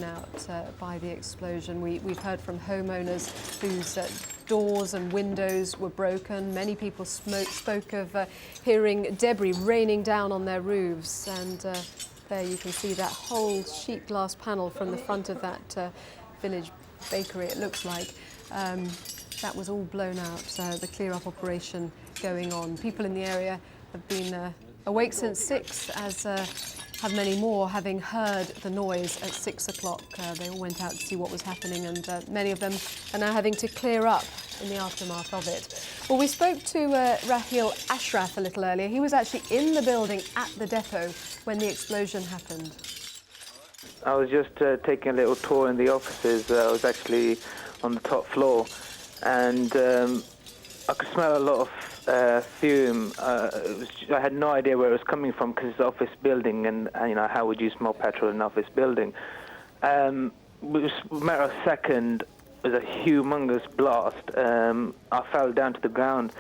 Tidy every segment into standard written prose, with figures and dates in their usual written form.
out by the explosion. We've heard from homeowners whose doors and windows were broken. Many people spoke of hearing debris raining down on their roofs, and there you can see that whole sheet glass panel from the front of that village bakery, it looks like. That was all blown out, the clear-up operation going on. People in the area have been awake since 6, as have many more, having heard the noise at 6 o'clock. They all went out to see what was happening, and many of them are now having to clear up in the aftermath of it. Well, we spoke to Raheel Ashraf a little earlier. He was actually in the building at the depot when the explosion happened. I was just taking a little tour in the offices. I was actually on the top floor, and I could smell a lot of fume. I had no idea where it was coming from because it's an office building, and how would you smell petrol in an office building? It was a matter of a second. It was a humongous blast. I fell down to the ground,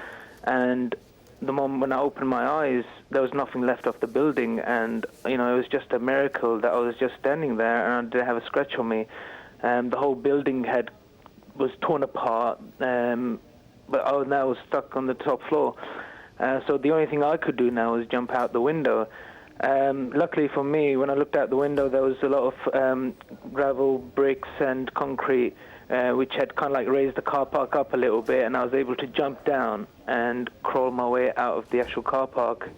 and the moment when I opened my eyes, there was nothing left of the building, and it was just a miracle that I was just standing there and I didn't have a scratch on me. The whole building was torn apart. But I was now stuck on the top floor. So the only thing I could do now was jump out the window. Luckily for me, when I looked out the window, there was a lot of gravel, bricks and concrete, which had kind of like raised the car park up a little bit, and I was able to jump down and crawl my way out of the actual car park.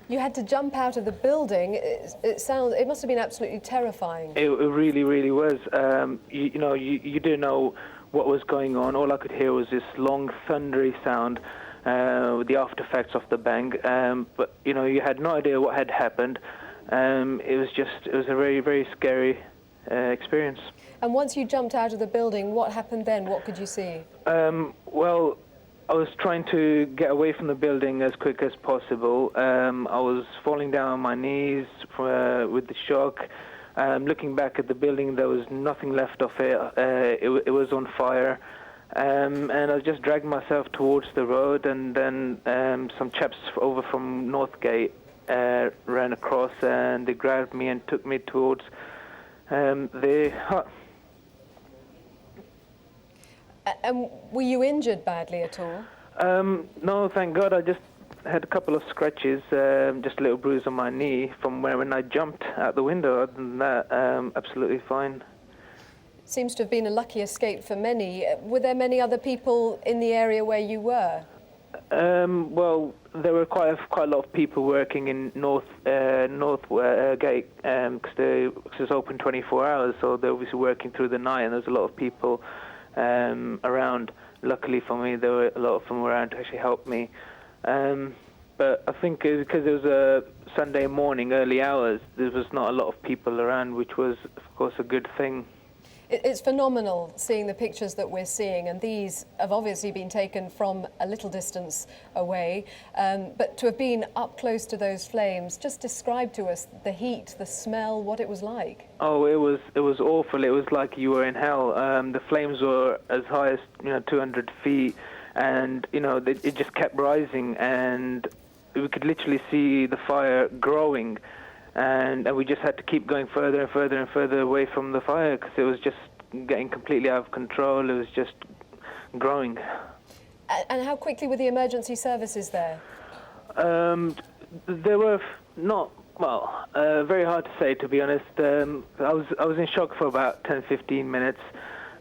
You had to jump out of the building. It must have been absolutely terrifying. It really, really was. You didn't know what was going on. All I could hear was this long, thundery sound with the after effects of the bang. But you had no idea what had happened. It was a very, very scary experience. And once you jumped out of the building, what happened then? What could you see? Well, I was trying to get away from the building as quick as possible. I was falling down on my knees with the shock. Looking back at the building, there was nothing left of it. It was on fire. And I just dragged myself towards the road, and then some chaps over from Northgate ran across, and they grabbed me and took me towards the hut. And were you injured badly at all? No, thank God. I just had a couple of scratches, just a little bruise on my knee from when I jumped out the window. Other than that, absolutely fine. Seems to have been a lucky escape for many. Were there many other people in the area where you were? Well, there were quite a lot of people working in Northgate, because it's open 24 hours, so they're obviously working through the night, and there's a lot of people around. Luckily for me, there were a lot of them around to actually help me. But I think because it was a Sunday morning, early hours, there was not a lot of people around, which was, of course, a good thing. It's phenomenal seeing the pictures that we're seeing, and these have obviously been taken from a little distance away. But to have been up close to those flames, just describe to us the heat, the smell, what it was like. Oh, it was awful. It was like you were in hell. The flames were as high as 200 feet, and it just kept rising, and we could literally see the fire growing. And we just had to keep going further and further and further away from the fire, because it was just getting completely out of control. It was just growing. And how quickly were the emergency services there? They were not, very hard to say, to be honest. I was in shock for about 10-15 minutes,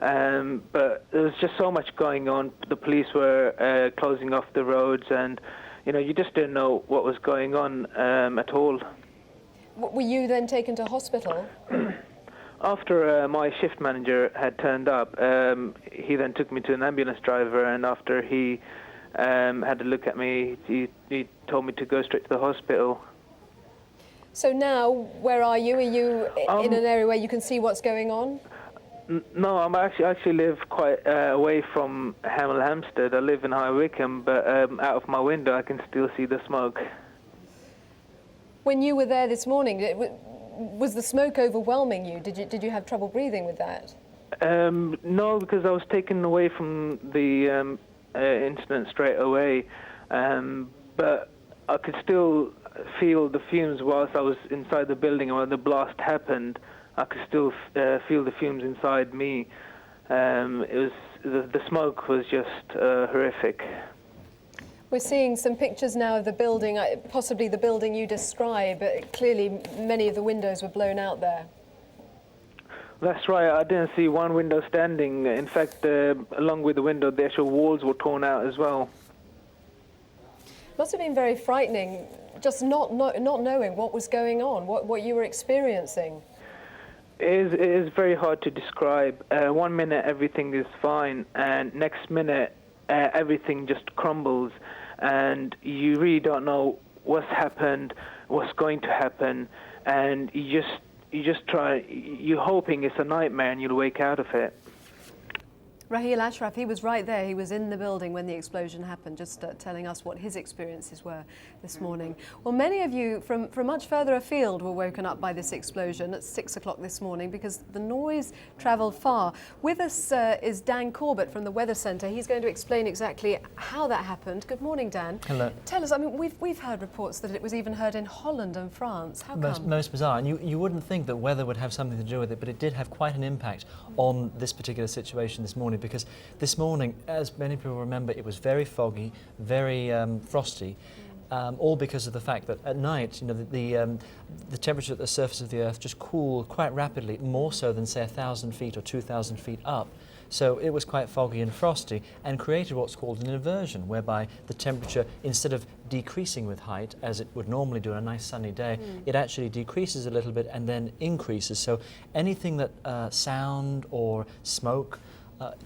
but there was just so much going on. The police were closing off the roads, and you just didn't know what was going on at all. Were you then taken to hospital? After my shift manager had turned up, he then took me to an ambulance driver, and after he had a look at me, he told me to go straight to the hospital. So now, where are you? Are you in an area where you can see what's going on? No, I actually live quite away from Hemel Hempstead. I live in High Wycombe, but out of my window I can still see the smoke. When you were there this morning, was the smoke overwhelming you? Did you have trouble breathing with that? No, because I was taken away from the incident straight away, but I could still feel the fumes whilst I was inside the building. And when the blast happened, I could still feel the fumes inside me. It was the smoke was just horrific. We're seeing some pictures now of the building, possibly the building you describe. Clearly, many of the windows were blown out there. That's right. I didn't see one window standing. In fact, along with the window, the actual walls were torn out as well. Must have been very frightening, just not knowing what was going on, what you were experiencing. It is very hard to describe. 1 minute everything is fine, and next minute everything just crumbles, and you really don't know what's happened, what's going to happen, and you just try. You're hoping it's a nightmare and you'll wake out of it. Raheel Ashraf, he was right there. He was in the building when the explosion happened, just telling us what his experiences were this morning. Well, many of you from much further afield were woken up by this explosion at 6 o'clock this morning because the noise travelled far. With us is Dan Corbett from the Weather Centre. He's going to explain exactly how that happened. Good morning, Dan. Hello. Tell us, I mean, we've heard reports that it was even heard in Holland and France. How come? Most bizarre. And you wouldn't think that weather would have something to do with it, but it did have quite an impact on this particular situation this morning, because this morning, as many people remember, it was very foggy, very frosty, all because of the fact that at night, you know, the temperature at the surface of the Earth just cooled quite rapidly, more so than, say, 1,000 feet or 2,000 feet up. So it was quite foggy and frosty and created what's called an inversion, whereby the temperature, instead of decreasing with height, as it would normally do on a nice sunny day, it actually decreases a little bit and then increases. So anything that sound or smoke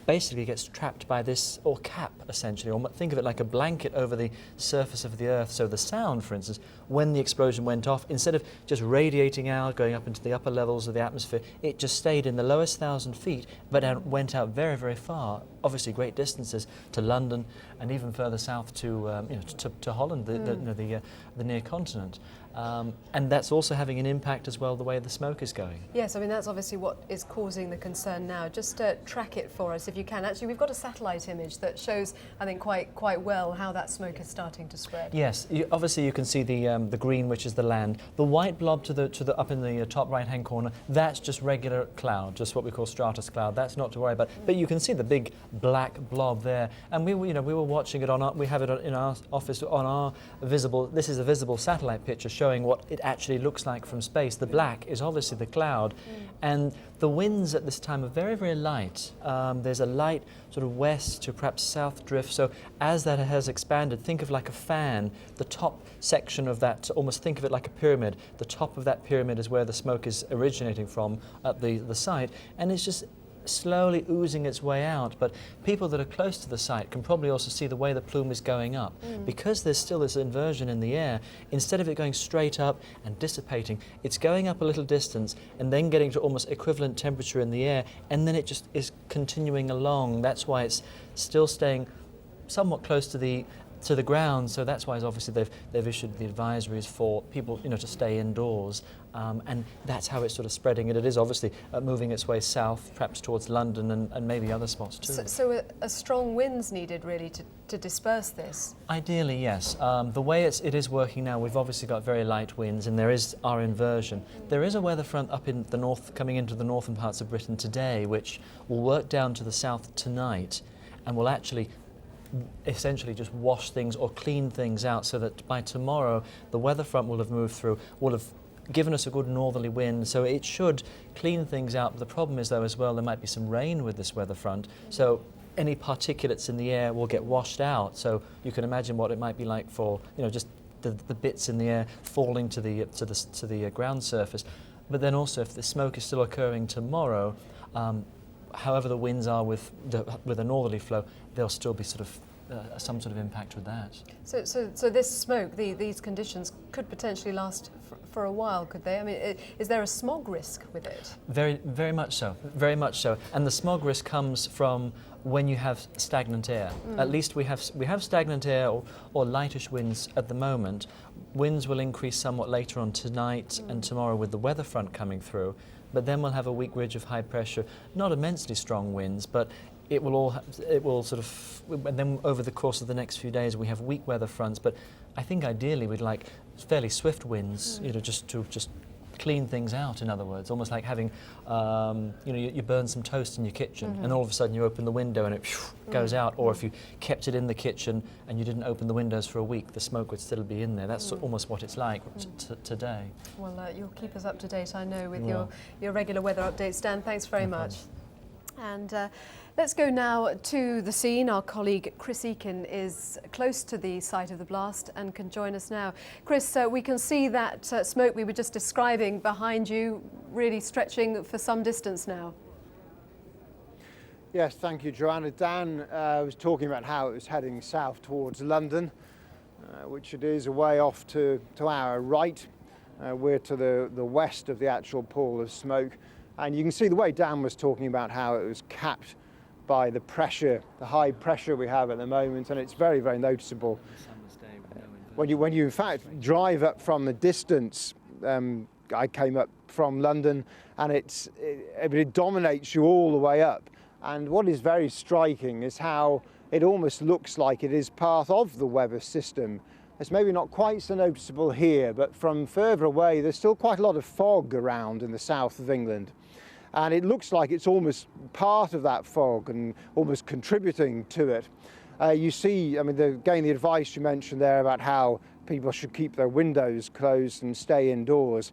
basically gets trapped by this, or cap essentially, or think of it like a blanket over the surface of the Earth. So the sound, for instance, when the explosion went off, instead of just radiating out, going up into the upper levels of the atmosphere, it just stayed in the lowest 1,000 feet, but went out very, very far, obviously great distances, to London and even further south to to Holland, the near continent. And that's also having an impact as well, the way the smoke is going. Yes, I mean, that's obviously what is causing the concern now. Just track it for us if you can. Actually, we've got a satellite image that shows, I think, quite well how that smoke is starting to spread. Yes, obviously you can see the green, which is the land. The white blob to the up in the top right-hand corner, that's just regular cloud, just what we call stratus cloud. That's not to worry about. But you can see the big black blob there, and we were watching it we have it in our office on our visible. This is a visible satellite picture showing what it actually looks like from space. The black is obviously the cloud, and the winds at this time are very, very light. There's a light sort of west to perhaps south drift. So as that has expanded, think of like a fan. The top section of that, almost think of it like a pyramid. The top of that pyramid is where the smoke is originating from at the site, and it's just slowly oozing its way out. But people that are close to the site can probably also see the way the plume is going up. Because there's still this inversion in the air, instead of it going straight up and dissipating, it's going up a little distance and then getting to almost equivalent temperature in the air, and then it just is continuing along. That's why it's still staying somewhat close to the ground. So that's why obviously they've issued the advisories for people, to stay indoors, and that's how it's sort of spreading. And it is obviously moving its way south, perhaps towards London and maybe other spots too. So a strong wind's needed really to disperse this? Ideally, yes. The way it is working now, we've obviously got very light winds, and there is our inversion. There is a weather front up in the north, coming into the northern parts of Britain today, which will work down to the south tonight and will actually essentially just wash things or clean things out, so that by tomorrow the weather front will have moved through, will have given us a good northerly wind, so it should clean things out. But the problem is, though, as well, there might be some rain with this weather front, so any particulates in the air will get washed out. So you can imagine what it might be like for just the bits in the air falling to the ground surface. But then also, if the smoke is still occurring tomorrow, however the winds are with a northerly flow, there'll still be sort of some sort of impact with that. So this smoke, these conditions could potentially last for a while, could they? I mean, is there a smog risk with it? Very, very much so. Very much so. And the smog risk comes from when you have stagnant air. At least we have stagnant air or lightish winds at the moment. Winds will increase somewhat later on tonight and tomorrow with the weather front coming through. But then we'll have a weak ridge of high pressure, not immensely strong winds, but it will sort of, and then over the course of the next few days we have weak weather fronts. But I think ideally we'd like fairly swift winds, just clean things out, in other words, almost like having, you burn some toast in your kitchen and all of a sudden you open the window and it goes out, or if you kept it in the kitchen and you didn't open the windows for a week, the smoke would still be in there. That's almost what it's like today. Well, you'll keep us up to date, I know, with your regular weather updates. Dan, thanks very much. And let's go now to the scene. Our colleague Chris Eakin is close to the site of the blast and can join us now. Chris, we can see that smoke we were just describing behind you really stretching for some distance now. Yes, thank you, Joanna. Dan was talking about how it was heading south towards London, which it is a way off to our right. We're to the west of the actual pool of smoke. And you can see the way Dan was talking about how it was capped by the pressure, the high pressure we have at the moment, and it's very, very noticeable. When you in fact drive up from the distance, I came up from London, and it dominates you all the way up. And what is very striking is how it almost looks like it is part of the weather system. It's maybe not quite so noticeable here, but from further away, there's still quite a lot of fog around in the south of England. And it looks like it's almost part of that fog and almost contributing to it. You see, I mean, again, the advice you mentioned there about how people should keep their windows closed and stay indoors.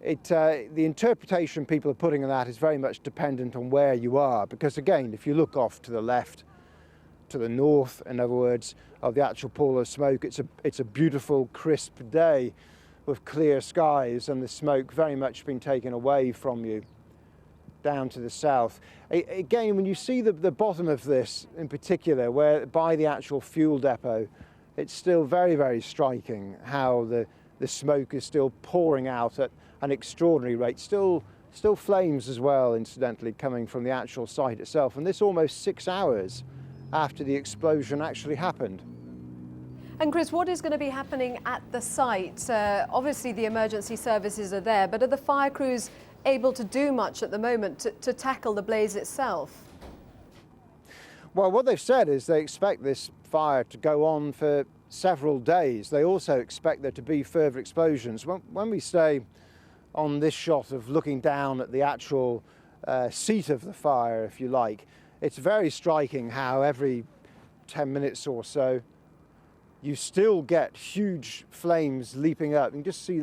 The interpretation people are putting on that is very much dependent on where you are. Because again, if you look off to the left, to the north, in other words, of the actual pool of smoke, it's a beautiful, crisp day with clear skies, and the smoke very much been taken away from you down to the south. Again, when you see the bottom of this in particular, where by the actual fuel depot, it's still very, very striking how the smoke is still pouring out at an extraordinary rate. Still flames as well, incidentally, coming from the actual site itself, and this almost 6 hours after the explosion actually happened. And Chris, what is going to be happening at the site? Obviously the emergency services are there, but are the fire crews able to do much at the moment to tackle the blaze itself? Well, what they've said is they expect this fire to go on for several days. They also expect there to be further explosions. When we stay on this shot of looking down at the actual seat of the fire, if you like, it's very striking how every 10 minutes or so you still get huge flames leaping up. You can just see,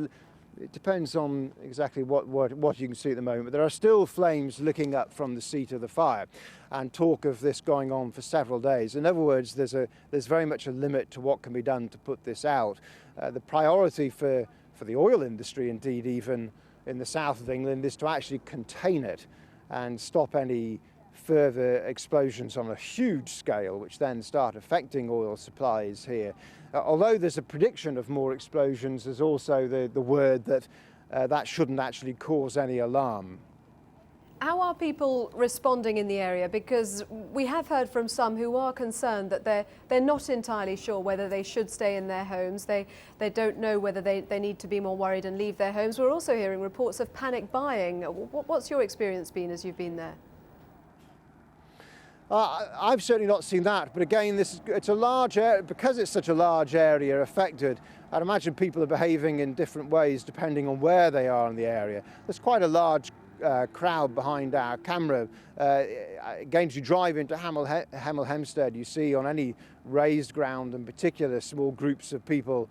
it depends on exactly what you can see at the moment, but there are still flames licking up from the seat of the fire, and talk of this going on for several days. In other words, there's very much a limit to what can be done to put this out. The priority for the oil industry, indeed even in the south of England, is to actually contain it and stop any further explosions on a huge scale, which then start affecting oil supplies here. Although there's a prediction of more explosions, there's also the word that that shouldn't actually cause any alarm. How are people responding in the area? Because we have heard from some who are concerned that they're not entirely sure whether they should stay in their homes. They don't know whether they need to be more worried and leave their homes. We're also hearing reports of panic buying. What's your experience been as you've been there? I've certainly not seen that, but again, it's a large area. Because it's such a large area affected, I'd imagine people are behaving in different ways depending on where they are in the area. There's quite a large crowd behind our camera. Again, as you drive into Hemel Hempstead, you see on any raised ground in particular small groups of people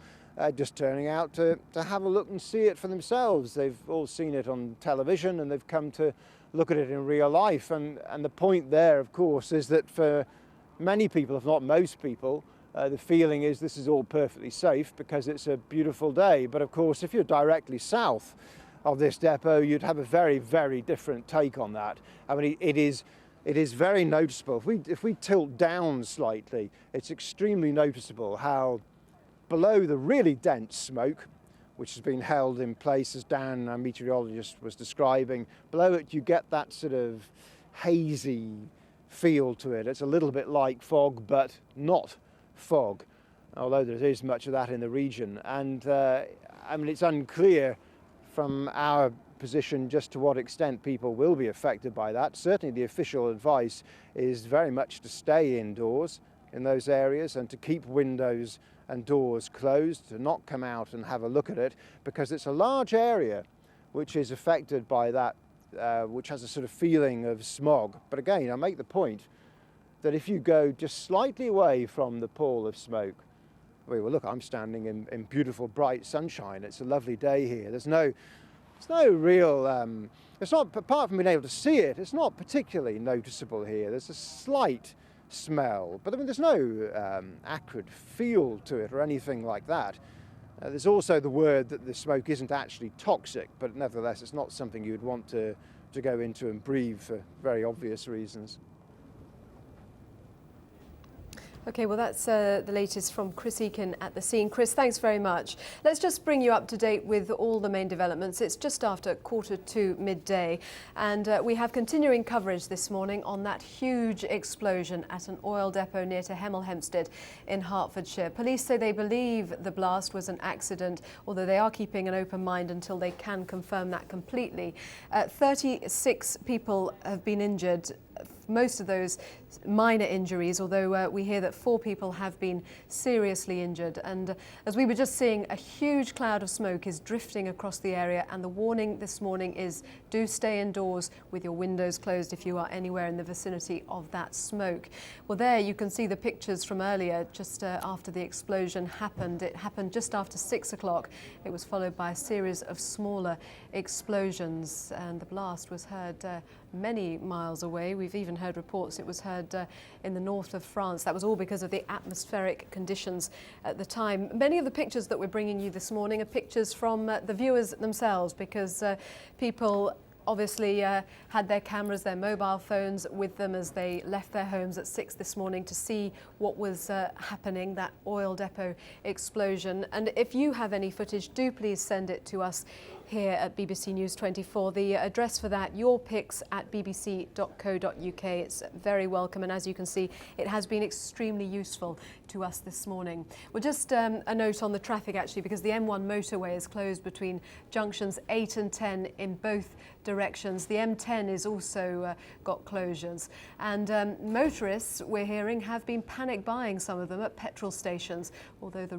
just turning out to have a look and see it for themselves. They've all seen it on television and they've come to look at it in real life. And the point there, of course, is that for many people, if not most people, the feeling is this is all perfectly safe because it's a beautiful day. But of course, if you're directly south of this depot, you'd have a very, very different take on that. I mean, it is very noticeable. If we tilt down slightly, it's extremely noticeable how below the really dense smoke, which has been held in place, as Dan, our meteorologist, was describing, below it you get that sort of hazy feel to it. It's a little bit like fog, but not fog, although there is much of that in the region. And I mean, it's unclear from our position just to what extent people will be affected by that. Certainly the official advice is very much to stay indoors in those areas and to keep windows and doors closed, to not come out and have a look at it, because it's a large area which is affected by that, which has a sort of feeling of smog. But again, I make the point that if you go just slightly away from the pall of smoke, well, look, I'm standing in beautiful bright sunshine. It's a lovely day here. There's no real, it's not, apart from being able to see it, it's not particularly noticeable here. There's a slight smell, but I mean, there's no acrid feel to it or anything like that. There's also the word that the smoke isn't actually toxic, but nevertheless, it's not something you'd want to go into and breathe for very obvious reasons. OK, well, that's the latest from Chris Eakin at the scene. Chris, thanks very much. Let's just bring you up to date with all the main developments. It's just after 1:45 midday, and we have continuing coverage this morning on that huge explosion at an oil depot near to Hemel Hempstead in Hertfordshire. Police say they believe the blast was an accident, although they are keeping an open mind until they can confirm that completely. 36 people have been injured. Most of those minor injuries, although we hear that 4 people have been seriously injured. And as we were just seeing, a huge cloud of smoke is drifting across the area, and the warning this morning is do stay indoors with your windows closed if you are anywhere in the vicinity of that smoke. Well, there you can see the pictures from earlier, just after the explosion happened. It happened just after 6 o'clock. It was followed by a series of smaller explosions, and the blast was heard many miles away. We've even heard reports it was heard in the north of France. That was all because of the atmospheric conditions at the time. Many of the pictures that we're bringing you this morning are pictures from the viewers themselves, because people obviously had their cameras, their mobile phones with them as they left their homes at 6 this morning to see what was happening, that oil depot explosion. And if you have any footage, do please send it to us here at BBC News 24. The address for that, yourpics@bbc.co.uk. It's very welcome, and as you can see, it has been extremely useful to us this morning. Well, just a note on the traffic actually, because the M1 motorway is closed between junctions 8 and 10 in both directions. The M10 is also got closures, and motorists, we're hearing, have been panic buying, some of them at petrol stations, although the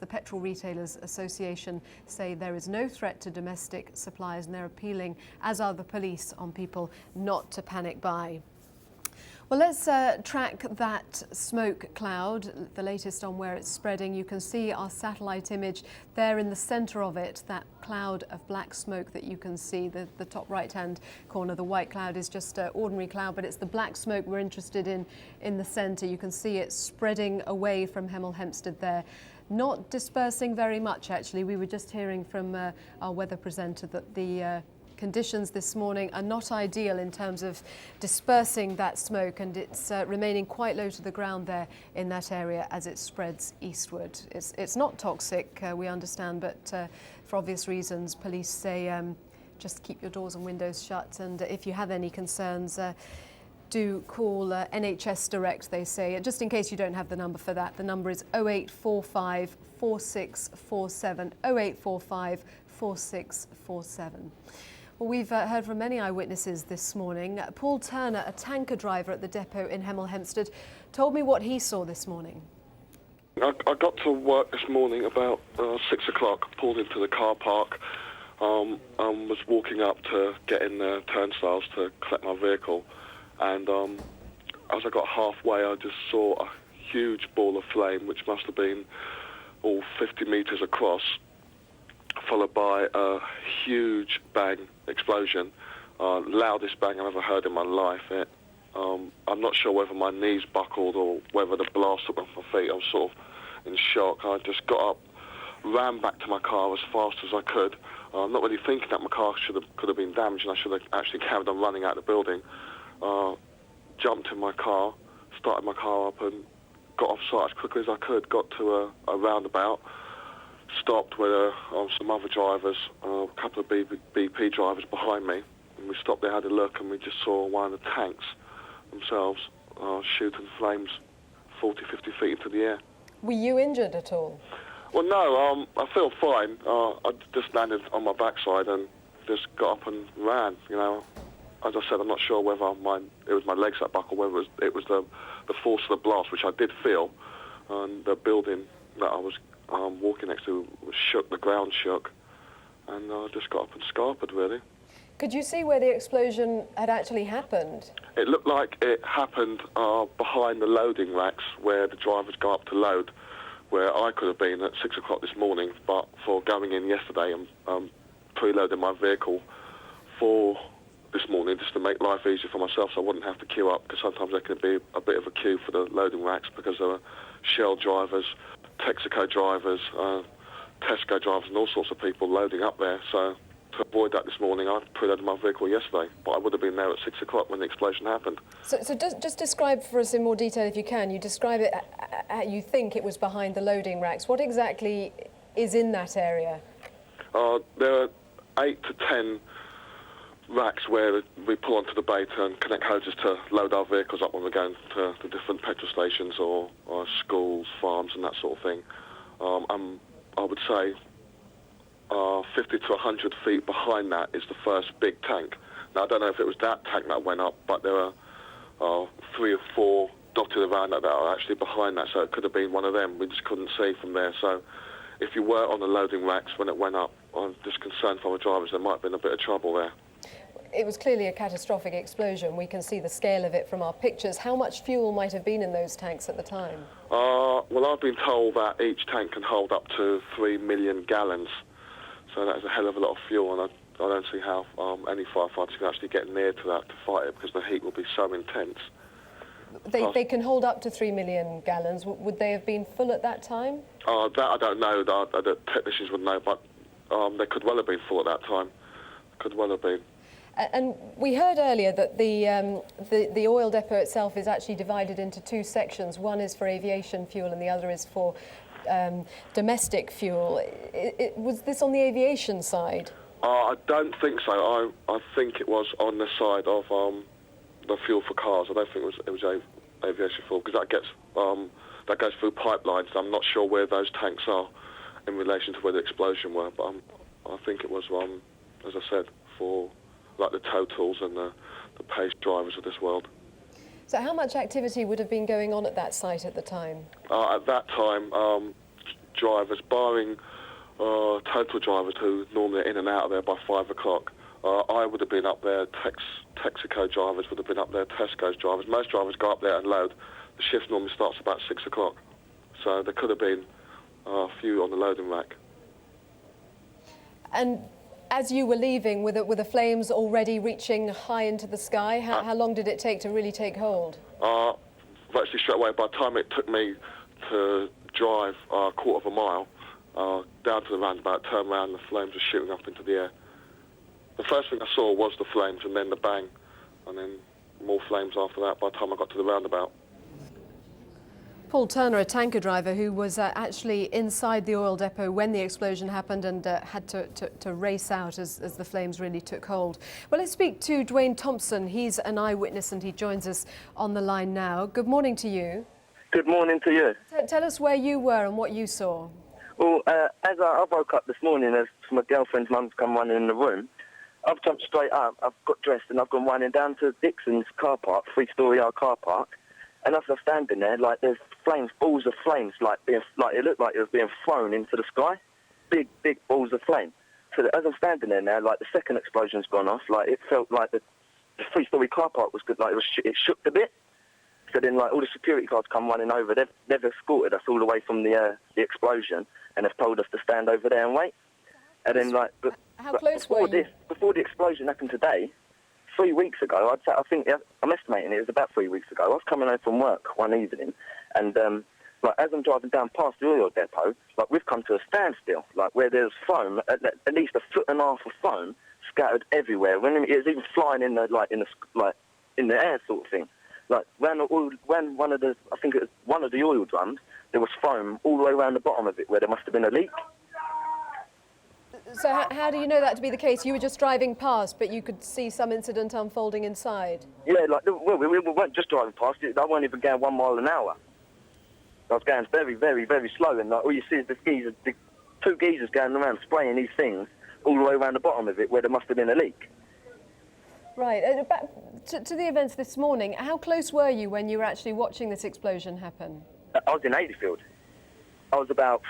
Petrol Retailers Association say there is no threat to domestic supplies, and they're appealing, as are the police, on people not to panic buy. Well, let's track that smoke cloud, the latest on where it's spreading. You can see our satellite image there in the centre of it, that cloud of black smoke that you can see, the top right-hand corner. The white cloud is just ordinary cloud, but it's the black smoke we're interested in the centre. You can see it spreading away from Hemel Hempstead there. Not dispersing very much, actually. We were just hearing from our weather presenter that the conditions this morning are not ideal in terms of dispersing that smoke, and it's remaining quite low to the ground there in that area as it spreads eastward. It's not toxic, we understand, but for obvious reasons, police say just keep your doors and windows shut, and if you have any concerns, do call NHS Direct, they say. Just in case you don't have the number for that, the number is 0845 4647, 0845 4647. Well, we've heard from many eyewitnesses this morning. Paul Turner, a tanker driver at the depot in Hemel Hempstead, told me what he saw this morning. I got to work this morning about 6 o'clock, pulled into the car park, and was walking up to get in the turnstiles to collect my vehicle. And as I got halfway, I just saw a huge ball of flame, which must have been all 50 metres across, followed by a huge bang explosion, loudest bang I've ever heard in my life. I'm not sure whether my knees buckled or whether the blast took off my feet. I was sort of in shock. I just got up, ran back to my car as fast as I could, not really thinking that my car could have been damaged, and I should have actually carried on running out of the building. Jumped in my car, started my car up, and got off site as quickly as I could. Got to a roundabout, stopped with some other drivers, a couple of BP drivers behind me, and we stopped there, had a look, and we just saw one of the tanks themselves shooting flames 40, 50 feet into the air. Were you injured at all? Well, no, I feel fine. I just landed on my backside and just got up and ran, you know. As I said, I'm not sure whether it was my legs that buckled, whether it was the force of the blast, which I did feel, and the building that I was walking next to was shook, the ground shook, and I just got up and scarpered, really. Could you see where the explosion had actually happened? It looked like it happened behind the loading racks where the drivers go up to load, where I could have been at 6 o'clock this morning, but for going in yesterday and preloading my vehicle for this morning just to make life easier for myself so I wouldn't have to queue up, because sometimes there can be a bit of a queue for the loading racks because there are Shell drivers, Texaco drivers, Tesco drivers and all sorts of people loading up there. So to avoid that this morning, I preloaded my vehicle yesterday, but I would have been there at 6 o'clock when the explosion happened. So just describe for us in more detail, if you can. You describe it, you think it was behind the loading racks. What exactly is in that area? There are 8 to 10 racks where we pull onto the bait and connect hoses to load our vehicles up when we're going to the different petrol stations or schools, farms and that sort of thing. I would say 50 to 100 feet behind that is the first big tank. Now, I don't know if it was that tank that went up, but there are 3 or 4 dotted around that are actually behind that, so it could have been one of them. We just couldn't see from there. So if you were on the loading racks when it went up, I'm just concerned for the drivers there might have been a bit of trouble there. It was clearly a catastrophic explosion. We can see the scale of it from our pictures. How much fuel might have been in those tanks at the time? Well, I've been told that each tank can hold up to 3 million gallons. So that is a hell of a lot of fuel, and I don't see how any firefighters can actually get near to that to fight it, because the heat will be so intense. They can hold up to 3 million gallons. Would they have been full at that time? That I don't know. The technicians would know, but they could well have been full at that time. Could well have been. And we heard earlier that the oil depot itself is actually divided into 2 sections. One is for aviation fuel and the other is for domestic fuel. Was this on the aviation side? I don't think so. I think it was on the side of the fuel for cars. I don't think it was aviation fuel, because that goes through pipelines. I'm not sure where those tanks are in relation to where the explosion were, but I think it was, as I said, for like the Totals and the Pace drivers of this world. So how much activity would have been going on at that site at the time? At that time, drivers, barring Total drivers who normally are in and out of there by 5 o'clock, I would have been up there, Texaco drivers would have been up there, Tesco's drivers. Most drivers go up there and load. The shift normally starts about 6 o'clock. So there could have been a few on the loading rack. And as you were leaving, were the flames already reaching high into the sky? How long did it take to really take hold? Virtually straight away. By the time it took me to drive a quarter of a mile down to the roundabout, turn around, the flames were shooting up into the air. The first thing I saw was the flames and then the bang, and then more flames after that by the time I got to the roundabout. Paul Turner, a tanker driver who was actually inside the oil depot when the explosion happened and had to race out as the flames really took hold. Well, let's speak to Dwayne Thompson. He's an eyewitness and he joins us on the line now. Good morning to you. Good morning to you. Tell us where you were and what you saw. Well, as I woke up this morning, as my girlfriend's mum's come running in the room, I've jumped straight up, I've got dressed and I've gone running down to Dixon's car park, 3-storey car park. And as I was standing there, like, there's flames, balls of flames, it looked like it was being thrown into the sky. Big balls of flame. So that as I'm standing there now, like, the second explosion's gone off, like, it felt like the 3-storey car park was good, like, it shook a bit. So then, like, all the security guards come running over. They've escorted us all the way from the explosion, and they've told us to stand over there and wait. And then, like, how close were you? Before the explosion happened today, 3 weeks ago, I think I'm estimating it was about 3 weeks ago. I was coming home from work one evening, and like, as I'm driving down past the oil depot, like, we've come to a standstill, like, where there's foam, at least 1.5 foot of foam scattered everywhere. When it was even flying in the air, sort of thing. Like, when one of the oil drums, there was foam all the way around the bottom of it, where there must have been a leak. So how do you know that to be the case? You were just driving past, but you could see some incident unfolding inside? Yeah, like, well, we weren't just driving past it. I wasn't even going 1 mile an hour. I was going very, very, very slow, and like, all you see is the 2 geezers going around spraying these things all the way around the bottom of it, where there must have been a leak. Right. Back to the events this morning, how close were you when you were actually watching this explosion happen? I was in Adeyfield. I was about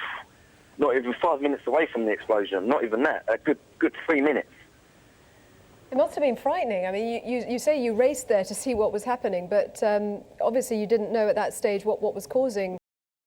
not even 5 minutes away from the explosion, not even that, a good 3 minutes. It must have been frightening. I mean, you say you raced there to see what was happening, but obviously you didn't know at that stage what was causing